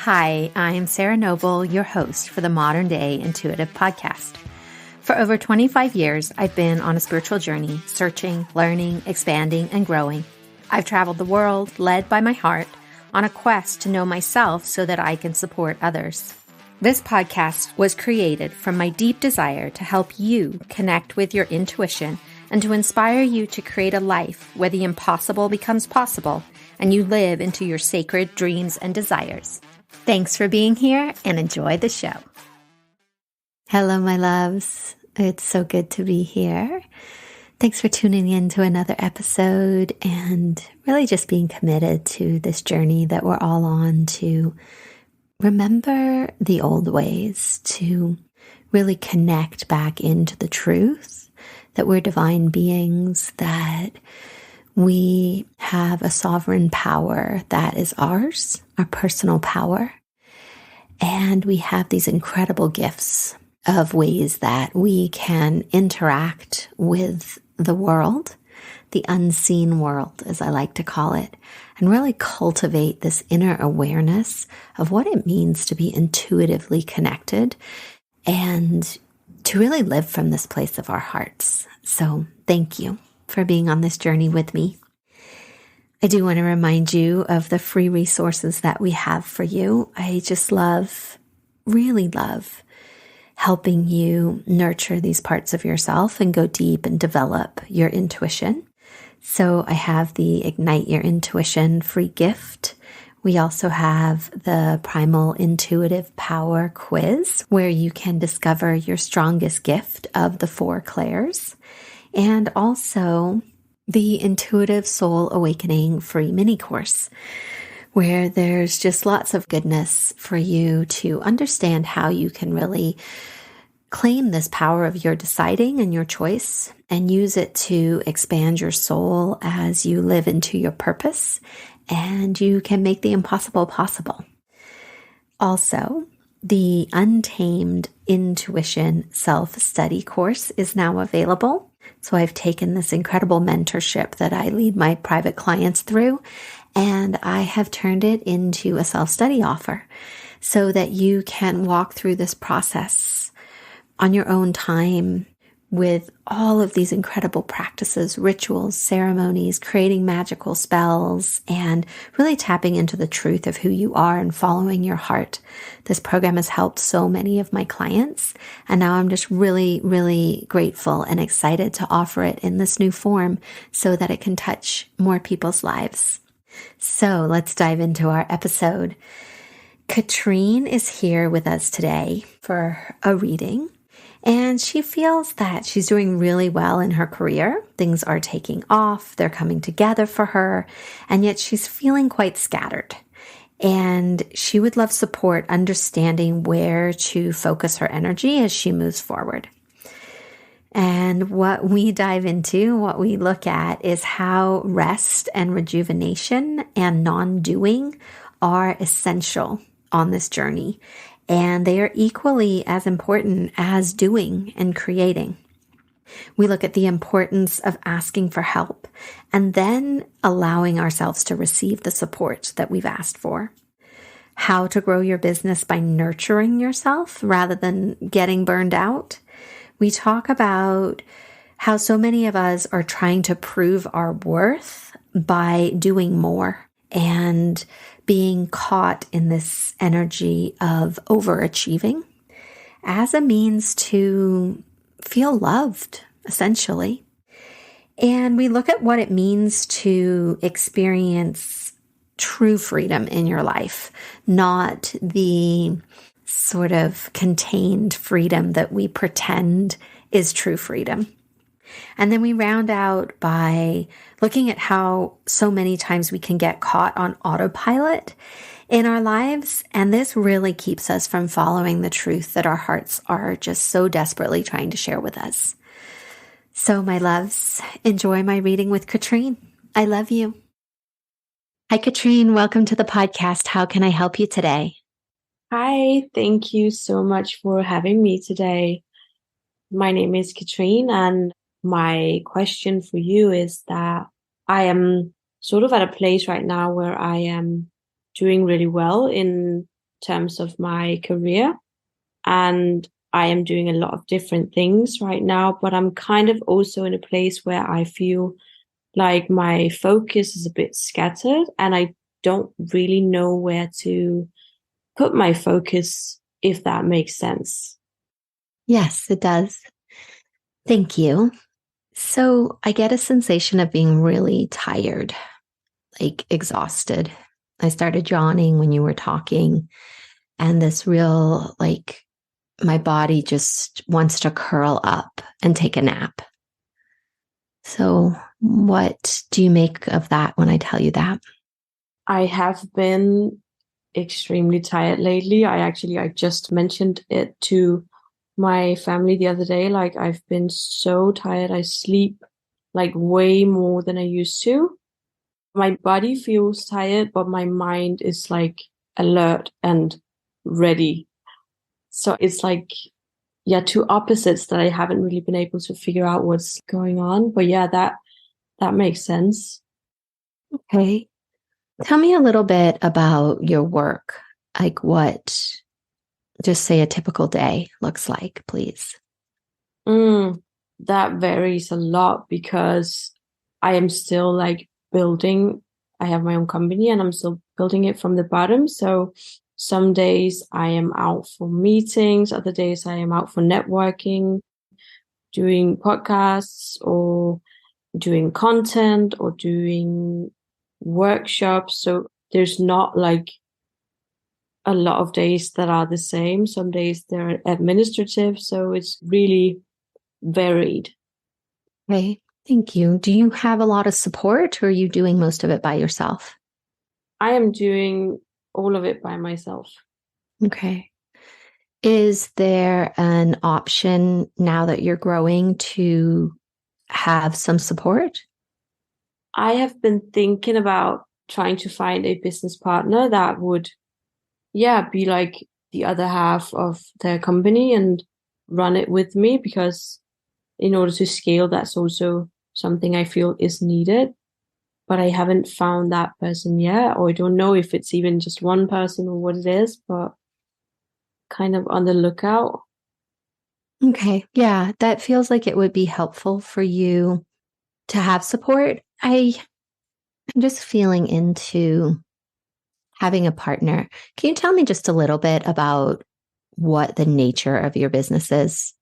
Hi, I'm Sarah Noble, your host for the Modern Day Intuitive Podcast. For over 25 years, I've been on a spiritual journey, searching, learning, expanding, and growing. I've traveled the world, led by my heart, on a quest to know myself so that I can support others. This podcast was created from my deep desire to help you connect with your intuition and to inspire you to create a life where the impossible becomes possible and you live into your sacred dreams and desires. Thanks for being here and enjoy the show. Hello, my loves. It's so good to be here. Thanks for tuning in to another episode and really just being committed to this journey that we're all on to remember the old ways, to really connect back into the truth that we're divine beings, that we have a sovereign power that is ours, our personal power. And we have these incredible gifts of ways that we can interact with the world, the unseen world, as I like to call it, and really cultivate this inner awareness of what it means to be intuitively connected and to really live from this place of our hearts. So thank you for being on this journey with me. I do want to remind you of the free resources that we have for you. I just really love helping you nurture these parts of yourself and go deep and develop your intuition. So I have the Ignite Your Intuition free gift. We also have the Primal Intuitive Power quiz, where you can discover your strongest gift of the 4 clairs. And also the Intuitive Soul Awakening free mini course, where there's just lots of goodness for you to understand how you can really claim this power of your deciding and your choice and use it to expand your soul as you live into your purpose, and you can make the impossible possible. Also, the Untamed Intuition Self-Study course is now available. So I've taken this incredible mentorship that I lead my private clients through, and I have turned it into a self-study offer so that you can walk through this process on your own time with all of these incredible practices, rituals, ceremonies, creating magical spells, and really tapping into the truth of who you are and following your heart. This program has helped so many of my clients, and now I'm just really, really grateful and excited to offer it in this new form so that it can touch more people's lives. So let's dive into our episode. Catrine is here with us today for a reading. And she feels that she's doing really well in her career. Things are taking off. They're coming together for her. And yet she's feeling quite scattered. And she would love support understanding where to focus her energy as she moves forward. And what we dive into, what we look at, is how rest and rejuvenation and non-doing are essential on this journey. And they are equally as important as doing and creating. We look at the importance of asking for help and then allowing ourselves to receive the support that we've asked for. How to grow your business by nurturing yourself rather than getting burned out. We talk about how so many of us are trying to prove our worth by doing more and being caught in this energy of overachieving as a means to feel loved, essentially. And we look at what it means to experience true freedom in your life, not the sort of contained freedom that we pretend is true freedom. And then we round out by looking at how so many times we can get caught on autopilot in our lives. And this really keeps us from following the truth that our hearts are just so desperately trying to share with us. So my loves, enjoy my reading with Catrine. I love you. Hi, Catrine. Welcome to the podcast. How can I help you today? Hi, thank you so much for having me today. My name is Catrine, and my question for you is that I am sort of at a place right now where I am doing really well in terms of my career. And I am doing a lot of different things right now, but I'm kind of also in a place where I feel like my focus is a bit scattered and I don't really know where to put my focus, if that makes sense. Yes, it does. Thank you. So I get a sensation of being really tired, like exhausted. I started yawning when you were talking, and this real, like, my body just wants to curl up and take a nap. So, what do you make of that when I tell you that? I have been extremely tired lately. I just mentioned it to my family the other day. Like, I've been so tired. I sleep like way more than I used to. My body feels tired, but my mind is like alert and ready. So it's like, yeah, two opposites that I haven't really been able to figure out what's going on. But yeah, that makes sense. Okay. Tell me a little bit about your work, like what, just say a typical day looks like, please. Mm, that varies a lot because I am still like building. I have my own company and I'm still building it from the bottom. So some days I am out for meetings, other days I am out for networking, doing podcasts or doing content or doing workshops. So there's not like a lot of days that are the same. Some days they're administrative. So it's really varied. Okay. Thank you. Do you have a lot of support or are you doing most of it by yourself? I am doing all of it by myself. Okay. Is there an option now that you're growing to have some support? I have been thinking about trying to find a business partner that would, yeah, be like the other half of the company and run it with me because in order to scale, that's also something I feel is needed. But I haven't found that person yet, or I don't know if it's even just one person or what it is, but kind of on the lookout. Okay. Yeah, that feels like it would be helpful for you to have support. I'm just feeling into having a partner. Can you tell me just a little bit about what the nature of your business is,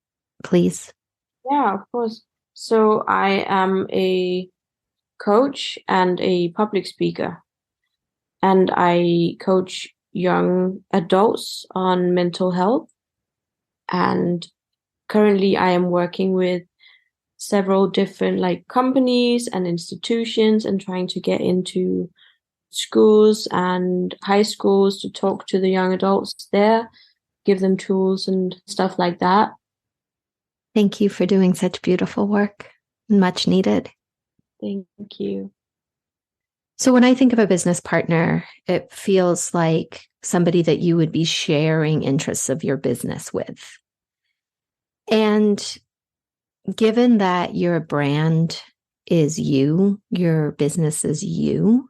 please? Yeah, of course. So I am a coach and a public speaker, and I coach young adults on mental health. And currently, I am working with several different like companies and institutions and trying to get into schools and high schools to talk to the young adults there, give them tools and stuff like that. Thank you for doing such beautiful work. Much needed. Thank you. So, when I think of a business partner, it feels like somebody that you would be sharing interests of your business with. And given that your brand is you, your business is you,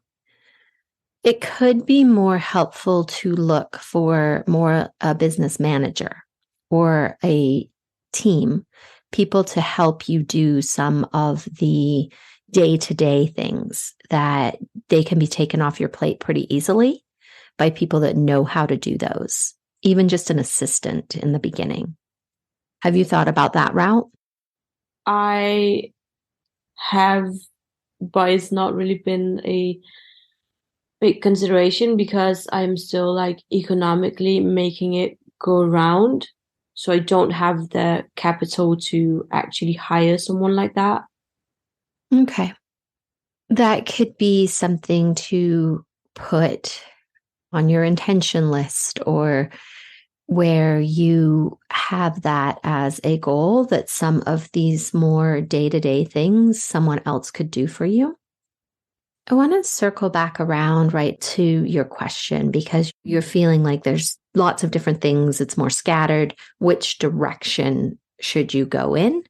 it could be more helpful to look for more a business manager or a team, people to help you do some of the day-to-day things that they can be taken off your plate pretty easily by people that know how to do those, even just an assistant in the beginning. Have you thought about that route? I have, but it's not really been a big consideration because I'm still like economically making it go around. So I don't have the capital to actually hire someone like that. Okay. That could be something to put on your intention list or where you have that as a goal that some of these more day to day things someone else could do for you. I want to circle back around right to your question because you're feeling like there's lots of different things. It's more scattered. Which direction should you go in?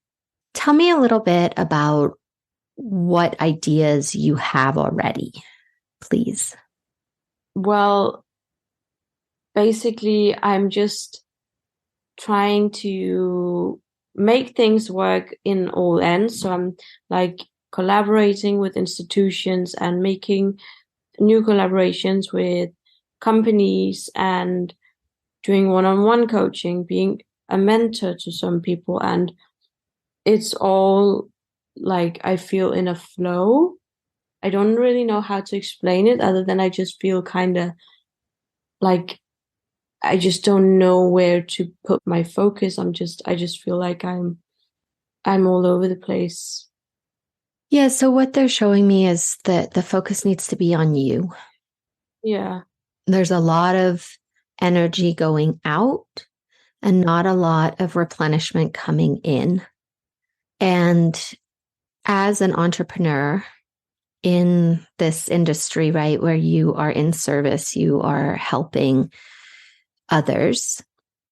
Tell me a little bit about what ideas you have already, please. Well, basically I'm just trying to make things work in all ends. So I'm like collaborating with institutions and making new collaborations with companies and doing one-on-one coaching, being a mentor to some people. And it's all like I feel in a flow. I don't really know how to explain it other than I just feel kind of like I just don't know where to put my focus. I just feel like I'm all over the place. Yeah. So what they're showing me is that the focus needs to be on you. Yeah. There's a lot of energy going out and not a lot of replenishment coming in. And as an entrepreneur in this industry, right, where you are in service, you are helping others,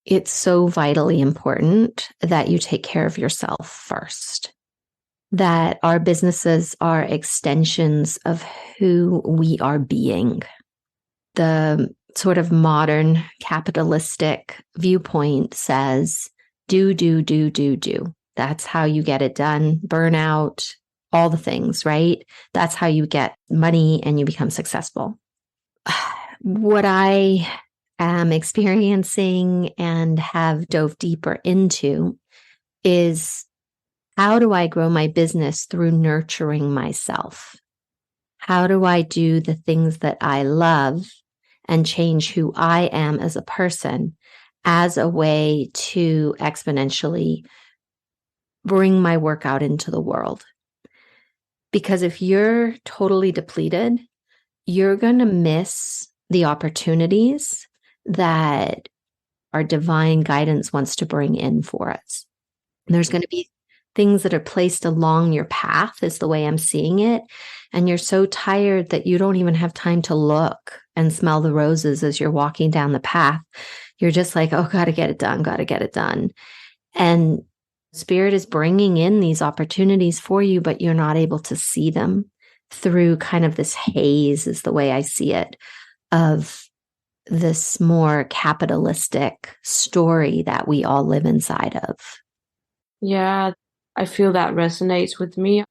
it's so vitally important that you take care of yourself first. That our businesses are extensions of who we are being. The sort of modern capitalistic viewpoint says, do, do, do, do, do. That's how you get it done. Burnout, all the things, right? That's how you get money and you become successful. What I am experiencing and have dove deeper into is, how do I grow my business through nurturing myself? How do I do the things that I love and change who I am as a person as a way to exponentially bring my work out into the world? Because if you're totally depleted, you're going to miss the opportunities that our divine guidance wants to bring in for us. There's going to be things that are placed along your path, is the way I'm seeing it. And you're so tired that you don't even have time to look and smell the roses as you're walking down the path. You're just like, oh, got to get it done, got to get it done. And Spirit is bringing in these opportunities for you, but you're not able to see them through kind of this haze, is the way I see it, of this more capitalistic story that we all live inside of. Yeah, I feel that resonates with me.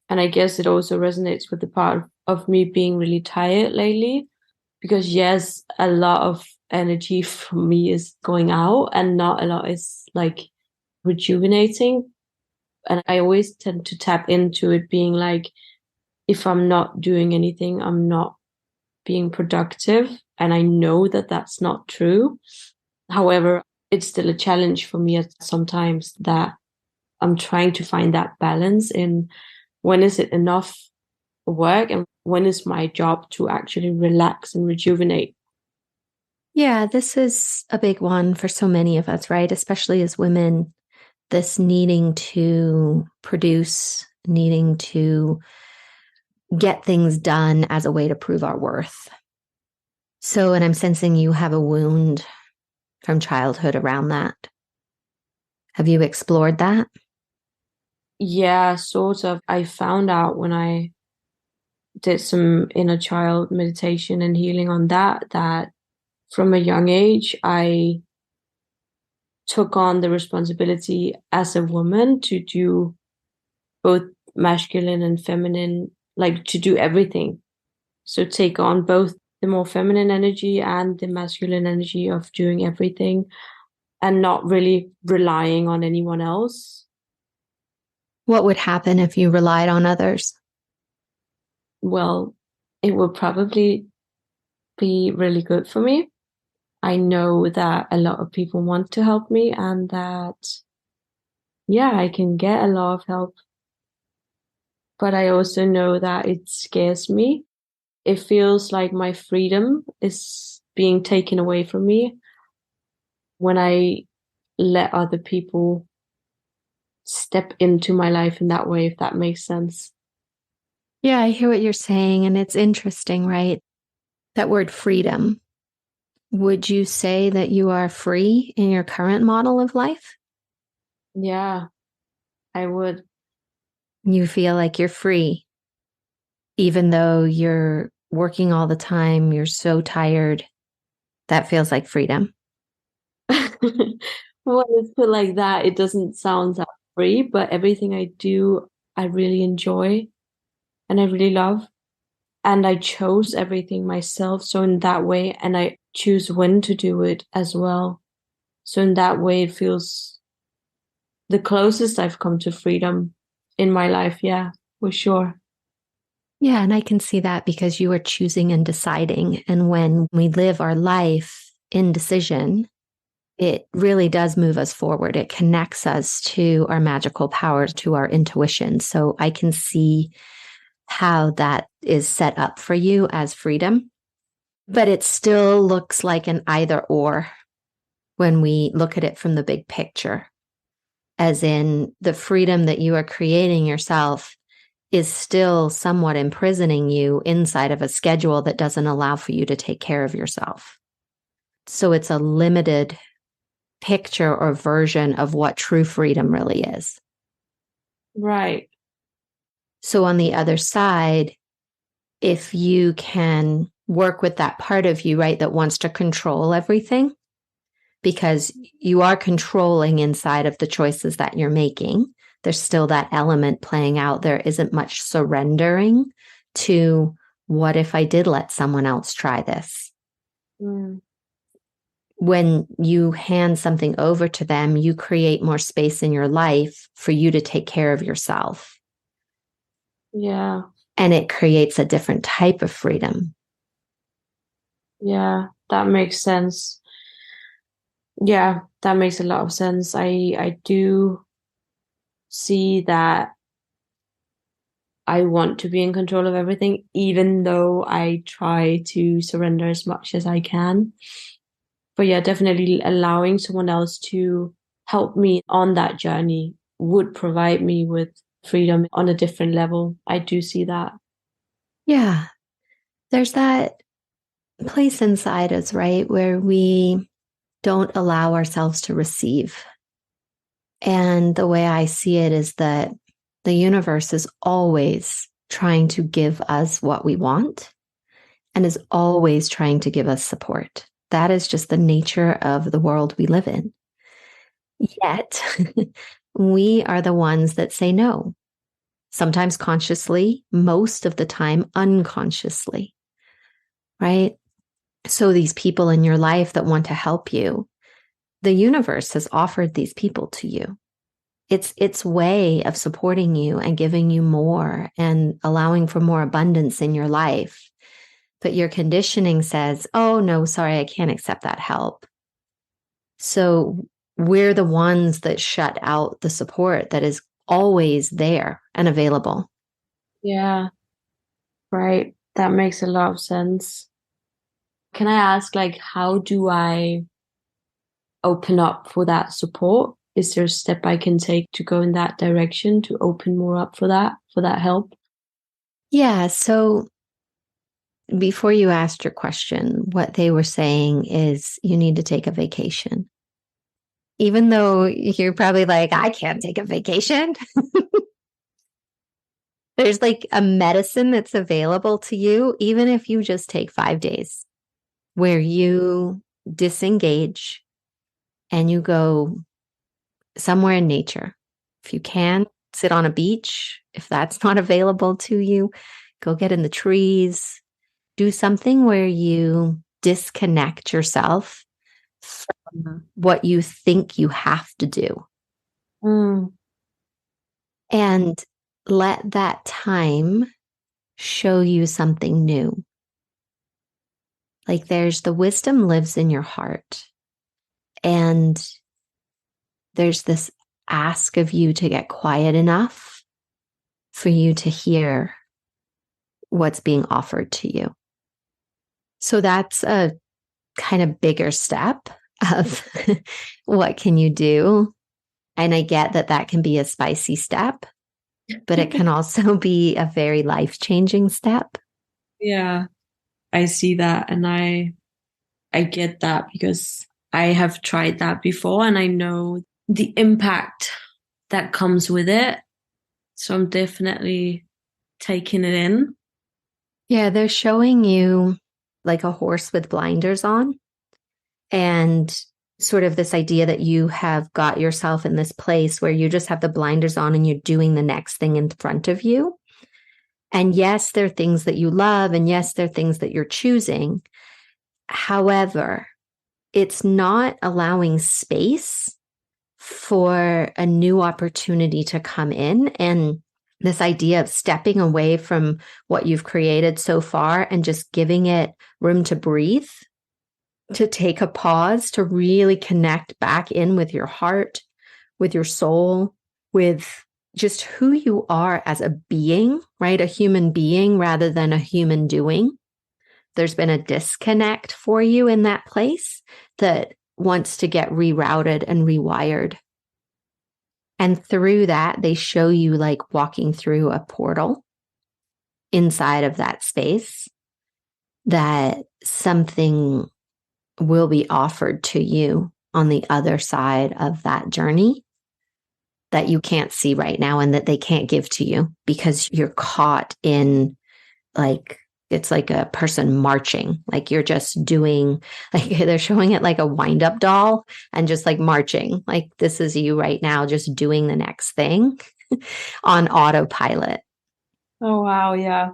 And I guess it also resonates with the part of me being really tired lately. Because yes, a lot of energy from me is going out and not a lot is like rejuvenating. And I always tend to tap into it being like, if I'm not doing anything, I'm not being productive. And I know that that's not true. However, it's still a challenge for me at sometimes that I'm trying to find that balance in when is it enough work and when is my job to actually relax and rejuvenate. Yeah, this is a big one for so many of us, right? Especially as women, this needing to produce, needing to get things done as a way to prove our worth. So, and I'm sensing you have a wound from childhood around that. Have you explored that? Yeah, sort of. I found out when I did some inner child meditation and healing on that from a young age, I took on the responsibility as a woman to do both masculine and feminine, like to do everything. So take on both the more feminine energy and the masculine energy of doing everything and not really relying on anyone else. What would happen if you relied on others? Well, it would probably be really good for me. I know that a lot of people want to help me and that, yeah, I can get a lot of help. But I also know that it scares me. It feels like my freedom is being taken away from me when I let other people step into my life in that way, if that makes sense. Yeah, I hear what you're saying. And it's interesting, right? That word freedom. Would you say that you are free in your current model of life? Yeah, I would. You feel like you're free, even though you're working all the time, you're so tired that feels like freedom. Well, let's put it like that. It doesn't sound that free, but everything I do, I really enjoy and I really love. And I chose everything myself. So in that way, and I choose when to do it as well. So in that way, it feels the closest I've come to freedom in my life. Yeah, for sure. Yeah, and I can see that because you are choosing and deciding. And when we live our life in decision, it really does move us forward. It connects us to our magical powers, to our intuition. So I can see how that is set up for you as freedom, but it still looks like an either or when we look at it from the big picture, as in the freedom that you are creating yourself is still somewhat imprisoning you inside of a schedule that doesn't allow for you to take care of yourself. So it's a limited picture or version of what true freedom really is. Right. So on the other side, if you can work with that part of you, right, that wants to control everything, because you are controlling inside of the choices that you're making, there's still that element playing out. There isn't much surrendering to what if I did let someone else try this? Mm. When you hand something over to them, you create more space in your life for you to take care of yourself. Yeah. And it creates a different type of freedom. Yeah, that makes sense. Yeah, that makes a lot of sense. I do see that I want to be in control of everything, even though I try to surrender as much as I can. But yeah, definitely allowing someone else to help me on that journey would provide me with freedom on a different level. I do see that. Yeah. There's that place inside us, right, where we don't allow ourselves to receive. And the way I see it is that the universe is always trying to give us what we want and is always trying to give us support. That is just the nature of the world we live in. Yet, we are the ones that say no, sometimes consciously, most of the time unconsciously, right? So, these people in your life that want to help you, the universe has offered these people to you. It's its way of supporting you and giving you more and allowing for more abundance in your life. But your conditioning says, oh, no, sorry, I can't accept that help. So we're the ones that shut out the support that is always there and available. Yeah, right. That makes a lot of sense. Can I ask, like, how do I open up for that support? Is there a step I can take to go in that direction to open more up for that help? Yeah. So before you asked your question, what they were saying is you need to take a vacation. Even though you're probably like, I can't take a vacation. There's like a medicine that's available to you, even if you just take 5 days where you disengage and you go somewhere in nature. If you can, sit on a beach. If that's not available to you, go get in the trees. Do something where you disconnect yourself from what you think you have to do. Mm. And let that time show you something new. Like there's the wisdom lives in your heart. And there's this ask of you to get quiet enough for you to hear what's being offered to you. So that's a kind of bigger step of what can you do? And I get that that can be a spicy step, but it can also be a very life-changing step. Yeah, I see that and I get that because I have tried that before and I know the impact that comes with it. So I'm definitely taking it in. Yeah, they're showing you like a horse with blinders on. And sort of this idea that you have got yourself in this place where you just have the blinders on and you're doing the next thing in front of you. And yes, there are things that you love, and yes, there are things that you're choosing. However, it's not allowing space for a new opportunity to come in. And this idea of stepping away from what you've created so far and just giving it room to breathe, to take a pause, to really connect back in with your heart, with your soul, with just who you are as a being, right? A human being rather than a human doing. There's been a disconnect for you in that place that wants to get rerouted and rewired. And through that, they show you like walking through a portal inside of that space, that something will be offered to you on the other side of that journey that you can't see right now and that they can't give to you because you're caught in like, it's like a person marching, like you're just doing, like they're showing it like a wind-up doll and just like marching, like this is you right now, just doing the next thing on autopilot. Oh, wow. Yeah.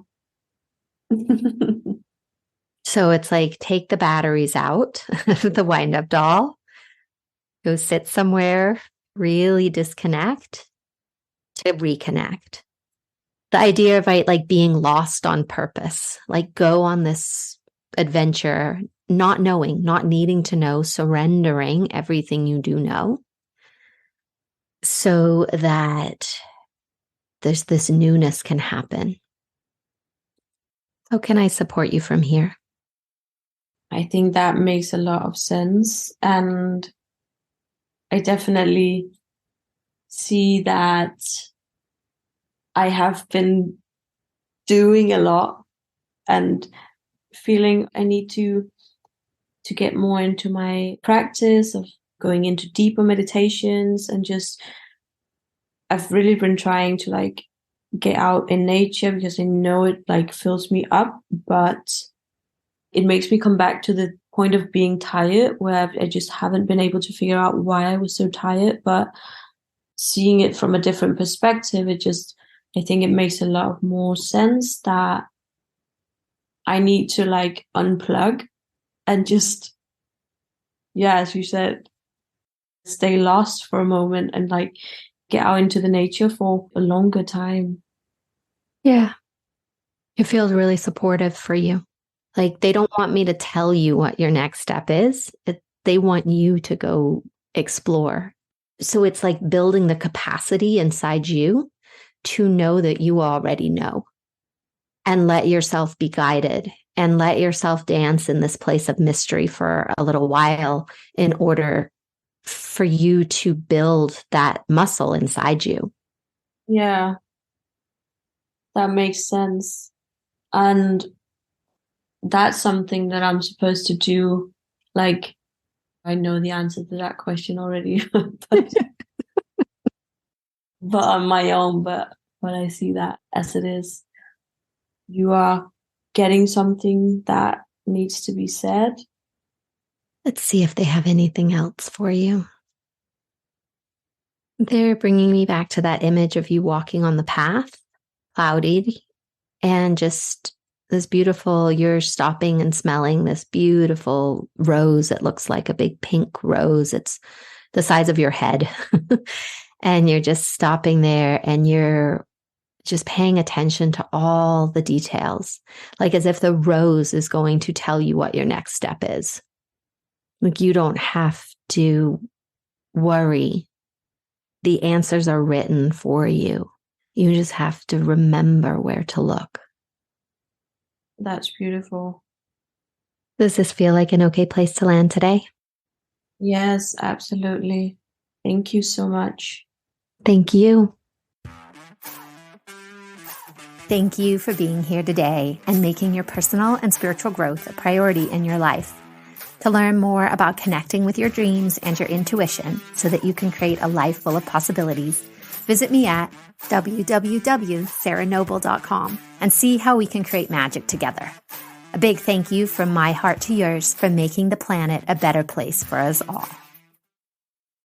So it's like, take the batteries out of the wind-up doll, go sit somewhere, really disconnect to reconnect. The idea of like being lost on purpose, like go on this adventure, not knowing, not needing to know, surrendering everything you do know so that this newness can happen. How can I support you from here? I think that makes a lot of sense. And I definitely see that I have been doing a lot and feeling I need to get more into my practice of going into deeper meditations, and just I've really been trying to like get out in nature because I know it like fills me up, but it makes me come back to the point of being tired where I just haven't been able to figure out why I was so tired. But seeing it from a different perspective, I think it makes a lot more sense that I need to like unplug and just, yeah, as you said, stay lost for a moment and like get out into the nature for a longer time. Yeah. It feels really supportive for you. Like they don't want me to tell you what your next step is. They want you to go explore. So it's like building the capacity inside you to know that you already know, and let yourself be guided and let yourself dance in this place of mystery for a little while in order for you to build that muscle inside you. Yeah, that makes sense. And that's something that I'm supposed to do. Like, I know the answer to that question already, but on my own, but I see that as it is. You are getting something that needs to be said. Let's see if they have anything else for you. They're bringing me back to that image of you walking on the path, cloudy, and just this beautiful, you're stopping and smelling this beautiful rose. It looks like a big pink rose. It's the size of your head. And you're just stopping there and you're just paying attention to all the details, like as if the rose is going to tell you what your next step is. Like you don't have to worry. The answers are written for you. You just have to remember where to look. That's beautiful. Does this feel like an okay place to land today? Yes, absolutely. Thank you so much. Thank you. Thank you for being here today and making your personal and spiritual growth a priority in your life. To learn more about connecting with your dreams and your intuition so that you can create a life full of possibilities, visit me at www.sarahnoble.com and see how we can create magic together. A big thank you from my heart to yours for making the planet a better place for us all.